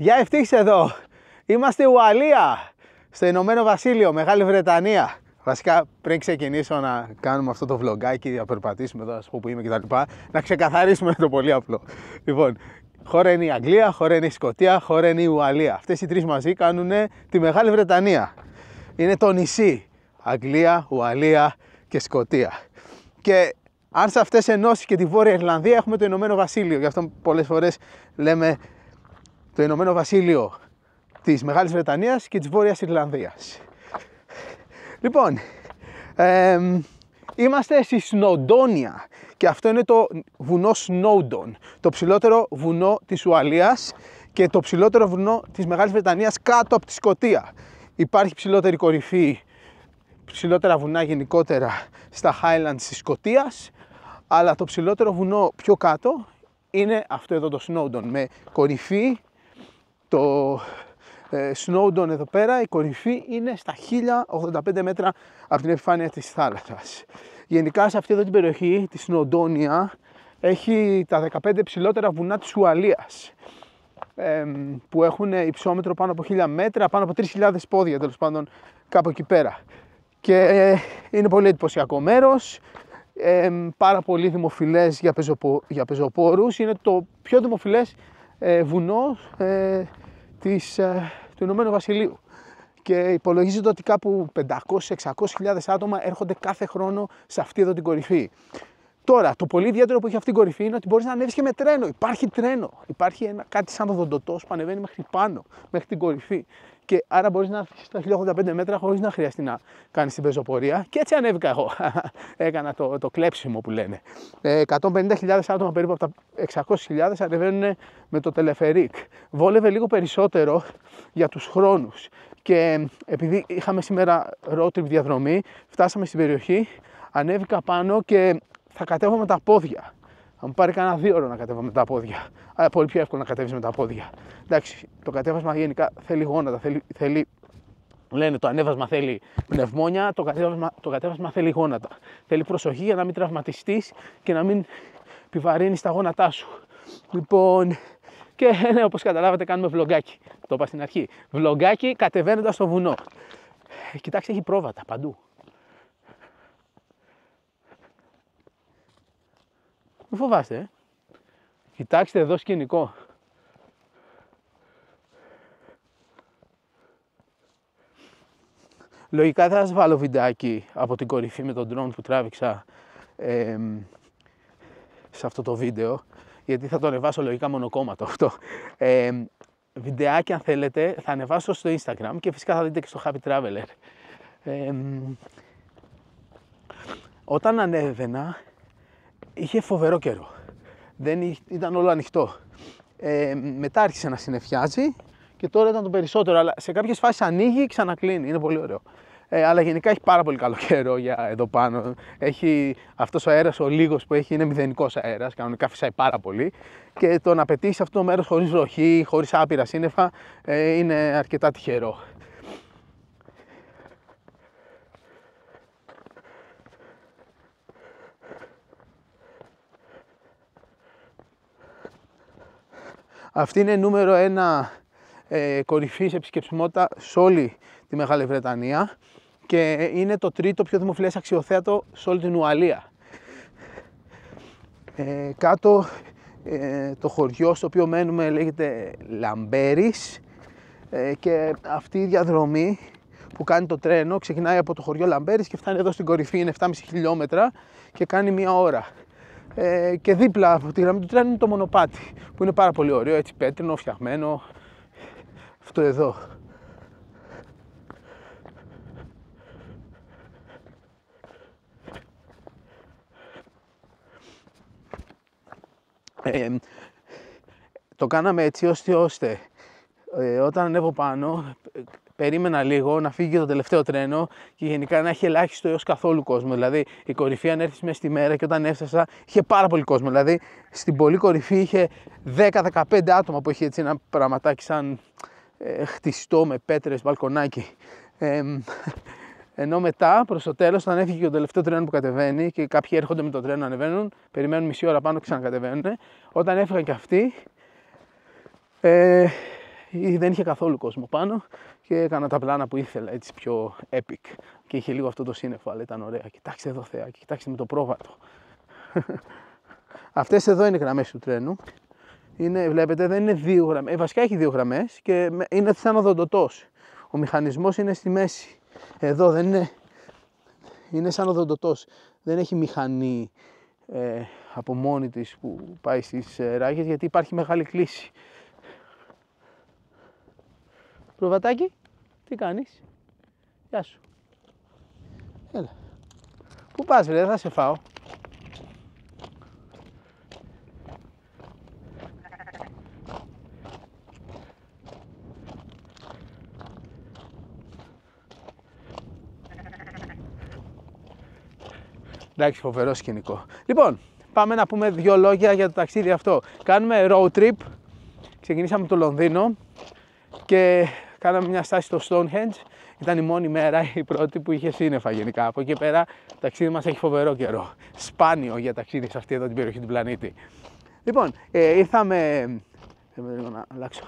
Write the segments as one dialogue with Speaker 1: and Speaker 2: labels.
Speaker 1: Γεια Ευτύχης εδώ. Είμαστε Ουαλία, στο Ηνωμένο Βασίλειο, Μεγάλη Βρετανία. Βασικά πριν ξεκινήσω να κάνουμε αυτό το vlogάκι, να περπατήσουμε εδώ, να σας πω που είμαι κτλ. Να ξεκαθαρίσουμε το πολύ απλό. Λοιπόν, χώρα είναι η Αγγλία, χώρα είναι η Σκωτία, χώρα είναι η Ουαλία. Αυτές οι τρεις μαζί κάνουν τη Μεγάλη Βρετανία. Είναι το νησί. Αγγλία, Ουαλία και Σκωτία. Και αν σε αυτές ενώσεις και τη Βόρεια Ιρλανδία έχουμε το Ηνωμένο Βασίλειο. Γι' αυτό πολλές φορές λέμε το Ηνωμένο Βασίλειο της Μεγάλης Βρετανίας και της Βόρειας Ιρλανδίας. Λοιπόν, είμαστε στη Σνοντόνια και αυτό είναι το βουνό Snowdon, το ψηλότερο βουνό της Ουαλίας και το ψηλότερο βουνό της Μεγάλης Βρετανίας κάτω από τη Σκωτία. Υπάρχει ψηλότερη κορυφή, ψηλότερα βουνά γενικότερα στα Highlands της Σκωτίας, αλλά το ψηλότερο βουνό πιο κάτω είναι αυτό εδώ το Snowdon, με κορυφή το Snowdon εδώ πέρα, η κορυφή είναι στα 1085 μέτρα από την επιφάνεια της θάλασσας. Γενικά σε αυτή εδώ την περιοχή, τη Σνοντόνια, έχει τα 15 ψηλότερα βουνά της Ουαλίας, που έχουν υψόμετρο πάνω από 1000 μέτρα, πάνω από 3.000 πόδια τέλος πάντων, κάπου εκεί πέρα. Και είναι πολύ εντυπωσιακό μέρος, πάρα πολύ δημοφιλές για πεζοπόρους, είναι το πιο δημοφιλές βουνό του Ηνωμένου Βασιλείου και υπολογίζεται ότι κάπου 500-600 άτομα έρχονται κάθε χρόνο σε αυτή εδώ την κορυφή. Τώρα, το πολύ ιδιαίτερο που έχει αυτή την κορυφή είναι ότι μπορείς να ανέβεις και με τρένο. Υπάρχει τρένο. Υπάρχει κάτι σαν οδοντοτός που ανεβαίνει μέχρι πάνω, μέχρι την κορυφή. Και άρα μπορείς να έρθεις στα 1085 μέτρα χωρίς να χρειαστεί να κάνεις την πεζοπορία. Και έτσι ανέβηκα εγώ. Έκανα το κλέψιμο που λένε. 150.000 άτομα περίπου από τα 600.000 ανεβαίνουν με το τελεφερίκ. Βόλευε λίγο περισσότερο για τους χρόνους. Και επειδή είχαμε σήμερα road trip διαδρομή, φτάσαμε στην περιοχή, ανέβηκα πάνω και θα κατέβω με τα πόδια. Θα μου πάρει κανένα 2 ώρες να κατέβω με τα πόδια. Αλλά πολύ πιο εύκολο να κατέβεις με τα πόδια. Εντάξει, το κατέβασμα γενικά θέλει γόνατα. Λένε το ανέβασμα θέλει πνευμόνια, το κατέβασμα θέλει γόνατα. Θέλει προσοχή για να μην τραυματιστείς και να μην επιβαρύνεις τα γόνατά σου. Λοιπόν, και ναι, όπως καταλάβατε, κάνουμε βλογκάκι. Το είπα στην αρχή. Βλογκάκι κατεβαίνοντας στο βουνό. Κοιτάξτε, έχει πρόβατα παντού. Μην φοβάστε, Κοιτάξτε εδώ σκηνικό. Λογικά θα σας βάλω βιντεάκι από την κορυφή με τον drone που τράβηξα σε αυτό το βίντεο, γιατί θα το ανεβάσω λογικά μονοκόμματο αυτό. Βιντεάκι αν θέλετε θα ανεβάσω στο Instagram και φυσικά θα δείτε και στο Happy Traveler. Όταν ανέβαινα είχε φοβερό καιρό. Ήταν όλο ανοιχτό. Μετά άρχισε να συννεφιάζει και τώρα ήταν το περισσότερο, αλλά σε κάποιες φάσεις ανοίγει, ξανακλίνει, είναι πολύ ωραίο. Αλλά γενικά έχει πάρα πολύ καλό καιρό για εδώ πάνω. Έχει αυτός ο αέρας, ο λίγος που έχει, είναι μηδενικός αέρας, κανονικά φυσάει πάρα πολύ. Και το να πετύχει αυτό το μέρος χωρίς βροχή, χωρίς άπειρα σύννεφα, είναι αρκετά τυχερό. Αυτή είναι νούμερο 1 κορυφή σε επισκεψιμότητα σε όλη τη Μεγάλη Βρετανία και είναι το τρίτο πιο δημοφιλές αξιοθέατο σε όλη την Ουαλία. Κάτω το χωριό στο οποίο μένουμε λέγεται Λαμπέρις και αυτή η διαδρομή που κάνει το τρένο ξεκινάει από το χωριό Λαμπέρις και φτάνει εδώ στην κορυφή, είναι 7,5 χιλιόμετρα και κάνει 1 ώρα. Και δίπλα από τη γραμμή του τρένου είναι το μονοπάτι που είναι πάρα πολύ ωραίο, έτσι πέτρινο, φτιαγμένο. Αυτό εδώ. Το κάναμε έτσι ώστε όταν ανέβω πάνω περίμενα λίγο να φύγει το τελευταίο τρένο και γενικά να έχει ελάχιστο έως καθόλου κόσμο. Δηλαδή η κορυφή αν έρθεις μέσα στη μέρα και όταν έφτασα είχε πάρα πολύ κόσμο. Δηλαδή στην πολύ κορυφή είχε 10-15 άτομα που είχε έτσι ένα πραγματάκι σαν χτιστό με πέτρες, μπαλκονάκι. Ενώ μετά προς το τέλος, όταν έφυγε και το τελευταίο τρένο που κατεβαίνει και κάποιοι έρχονται με το τρένο να ανεβαίνουν, περιμένουν μισή ώρα πάνω και ξανακατεβαίνουν. Όταν έφυγαν και αυτοί, δεν είχε καθόλου κόσμο πάνω και έκανα τα πλάνα που ήθελα, έτσι πιο epic. Και είχε λίγο αυτό το σύννεφο, αλλά ήταν ωραία. Κοιτάξτε εδώ θεάκι, κοιτάξτε με το πρόβατο. Αυτές εδώ είναι οι γραμμές του τρένου. Είναι, βλέπετε, δεν είναι 2 γραμμές. Βασικά έχει 2 γραμμές και είναι σαν οδοντοτός. Ο μηχανισμός είναι στη μέση. Εδώ δεν είναι. Είναι σαν οδοντοτός. Δεν έχει μηχανή από μόνη της που πάει στις ράγες, γιατί υπάρχει μεγάλη κλίση. Προβατάκι, τι κάνεις? Γεια σου. Έλα. Πού πας βρε, θα σε φάω. Εντάξει, φοβερό σκηνικό. Λοιπόν, πάμε να πούμε 2 λόγια για το ταξίδι αυτό. Κάνουμε road trip. Ξεκινήσαμε από το Λονδίνο και κάναμε μια στάση στο Stonehenge. Ήταν η μόνη μέρα, η πρώτη που είχε σύννεφα γενικά. Από εκεί πέρα το ταξίδι μας έχει φοβερό καιρό. Σπάνιο για ταξίδι σε αυτή εδώ την περιοχή του πλανήτη. Λοιπόν, ήρθαμε. Να αλλάξω.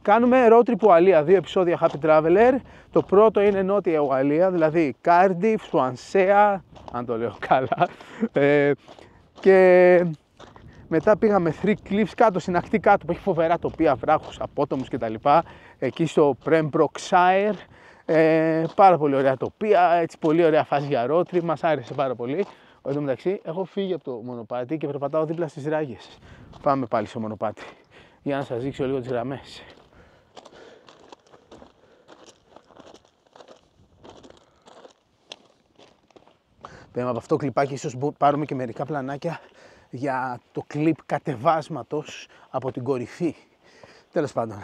Speaker 1: Κάνουμε road trip Ουαλία, 2 επεισόδια Happy Traveler. Το πρώτο είναι νότια Ουαλία, δηλαδή Cardiff, Swansea, αν το λέω καλά. Και μετά πήγαμε Three Cliffs κάτω, στην ακτή κάτω που έχει φοβερά τοπία, βράχους, απότομους κτλ. Εκεί στο Pembrokeshire. Πάρα πολύ ωραία τοπία, έτσι πολύ ωραία φάση για road trip, μας άρεσε πάρα πολύ. Εν τω μεταξύ, έχω φύγει από το μονοπάτι και περπατάω δίπλα στις ράγες. Πάμε πάλι στο μονοπάτι για να σας δείξω λίγο τις γραμμές. Από αυτό το κλιπάκι ίσως πάρουμε και μερικά πλανάκια για το κλιπ κατεβάσματος από την κορυφή. Τέλος πάντων,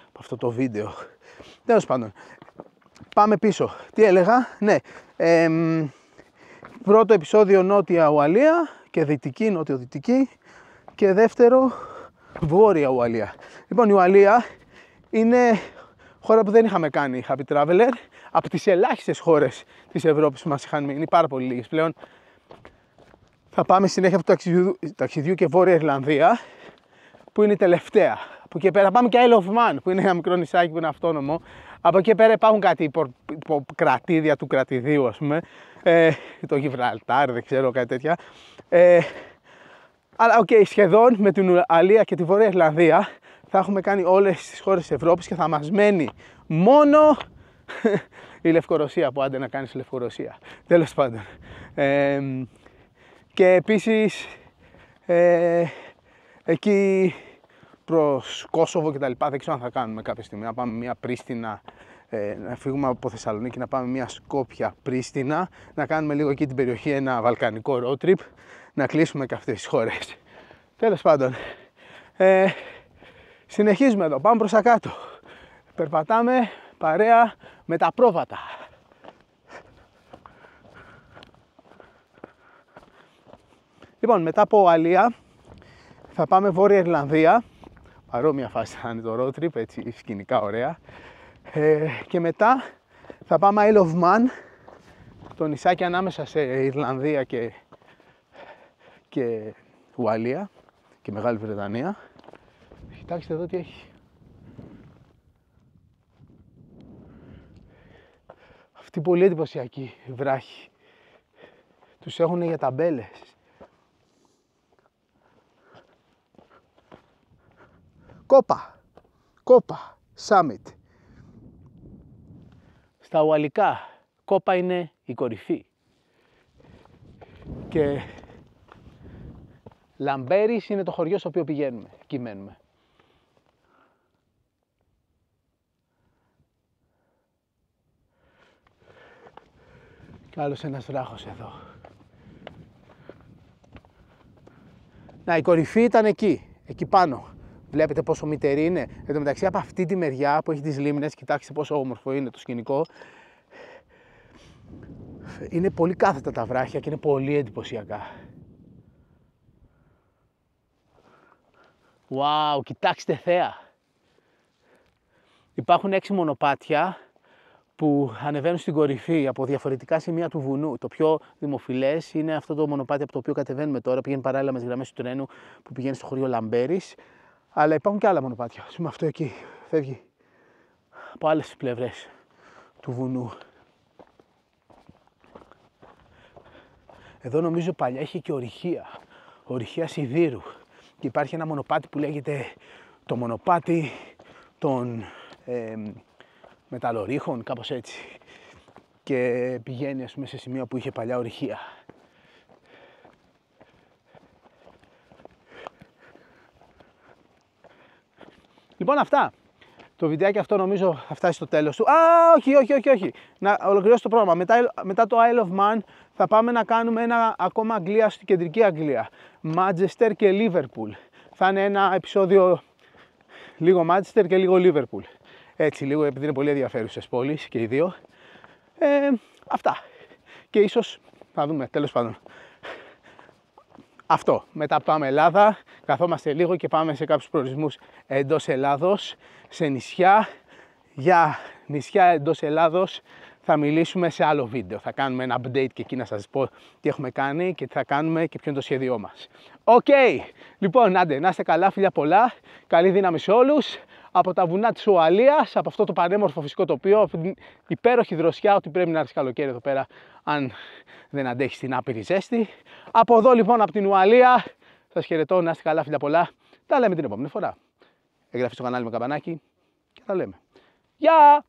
Speaker 1: από αυτό το βίντεο. Τέλος πάντων, πάμε πίσω. Τι έλεγα, ναι, πρώτο επεισόδιο νότια Ουαλία και δυτική, νότιο-δυτική, και δεύτερο βόρεια Ουαλία. Λοιπόν, η Ουαλία είναι χώρα που δεν είχαμε κάνει Happy Traveler, από τις ελάχιστες χώρες της Ευρώπης που μας είχαν μείνει, πάρα πολύ λίγες πλέον. Θα πάμε συνέχεια από το ταξιδιού και Βόρεια Ιρλανδία, που είναι η τελευταία. Από εκεί πέρα πάμε και Isle of Man, που είναι ένα μικρό νησάκι που είναι αυτόνομο. Από εκεί πέρα υπάρχουν κάτι κρατήδια του κρατηδίου, ας πούμε, το Γιβραλτάρ, δεν ξέρω, κάτι τέτοια. Αλλά σχεδόν με την Ουαλία και τη Βόρεια Ιρλανδία θα έχουμε κάνει όλες τις χώρες της Ευρώπης και θα μας μένει μόνο η Λευκορωσία, που άντε να κάνεις Λευκορωσία. Τέλος πάντων. Και επίσης εκεί προς Κόσοβο και τα λοιπά, δεν ξέρω αν θα κάνουμε κάποια στιγμή, να πάμε μια Πρίστινα, να φύγουμε από Θεσσαλονίκη, να πάμε μια Σκόπια Πρίστινα, να κάνουμε λίγο εκεί την περιοχή ένα βαλκανικό road trip, να κλείσουμε και αυτές τις χώρες. Τέλος πάντων, συνεχίζουμε εδώ, πάμε προς τα κάτω. Περπατάμε παρέα με τα πρόβατα. Λοιπόν, μετά από Ουαλία θα πάμε Βόρεια Ιρλανδία. Παρόμοια φάση θα είναι το road trip, έτσι σκηνικά ωραία. Και μετά θα πάμε Isle of Man, το νησάκι ανάμεσα σε Ιρλανδία και Ουαλία και Μεγάλη Βρετανία. Κοιτάξτε εδώ τι έχει. Αυτή πολύ εντυπωσιακή βράχη. Τους έχουν για ταμπέλες. Κόπα Summit. Στα ουαλικά, Κόπα είναι η κορυφή. Και Λαμπέρις είναι το χωριό στο οποίο πηγαίνουμε, εκεί μένουμε. Κι άλλος ένας βράχος εδώ. Να, η κορυφή ήταν εκεί πάνω. Βλέπετε πόσο μυτερή είναι. Εν τω μεταξύ, από αυτή τη μεριά που έχει τις λίμνες, κοιτάξτε πόσο όμορφο είναι το σκηνικό. Είναι πολύ κάθετα τα βράχια και είναι πολύ εντυπωσιακά. Κοιτάξτε θέα. Υπάρχουν 6 μονοπάτια που ανεβαίνουν στην κορυφή από διαφορετικά σημεία του βουνού. Το πιο δημοφιλές είναι αυτό το μονοπάτι από το οποίο κατεβαίνουμε τώρα, πηγαίνει παράλληλα με τις γραμμές του τρένου που πηγαίνει στο χωριό Λαμπέρης. Αλλά υπάρχουν και άλλα μονοπάτια. Ας πούμε αυτό εκεί φεύγει από άλλες πλευρές του βουνού. Εδώ νομίζω παλιά είχε και ορυχεία σιδήρου. Και υπάρχει ένα μονοπάτι που λέγεται το μονοπάτι των μεταλλορύχων, κάπως έτσι. Και πηγαίνει, ας πούμε, σε σημείο που είχε παλιά ορυχεία. Λοιπόν, αυτά. Το βιντεάκι αυτό νομίζω θα φτάσει στο τέλος του. Όχι. Να ολοκληρώσω το πρόγραμμα. Μετά το Isle of Man θα πάμε να κάνουμε ένα ακόμα Αγγλία στην κεντρική Αγγλία. Manchester και Liverpool. Θα είναι ένα επεισόδιο λίγο Manchester και λίγο Liverpool. Έτσι, λίγο επειδή είναι πολύ ενδιαφέρουσες πόλεις και οι δύο. Αυτά. Και ίσως θα δούμε, τέλος πάντων. Αυτό. Μετά πάμε Ελλάδα, καθόμαστε λίγο και πάμε σε κάποιους προορισμούς εντός Ελλάδος, σε νησιά. Για νησιά εντός Ελλάδος θα μιλήσουμε σε άλλο βίντεο. Θα κάνουμε ένα update και εκεί να σας πω τι έχουμε κάνει και τι θα κάνουμε και ποιο είναι το σχέδιό μας. Οκ. Λοιπόν, άντε, να είστε καλά, φιλιά πολλά. Καλή δύναμη σε όλους. Από τα βουνά της Ουαλίας, από αυτό το πανέμορφο φυσικό τοπίο, από την υπέροχη δροσιά, ότι πρέπει να έρθει καλοκαίρι εδώ πέρα, αν δεν αντέχει την άπειρη ζέστη. Από εδώ λοιπόν, από την Ουαλία, σας χαιρετώ, να είστε καλά, φιλιά πολλά. Τα λέμε την επόμενη φορά. Εγγραφή στο κανάλι με καμπανάκι και τα λέμε. Γεια!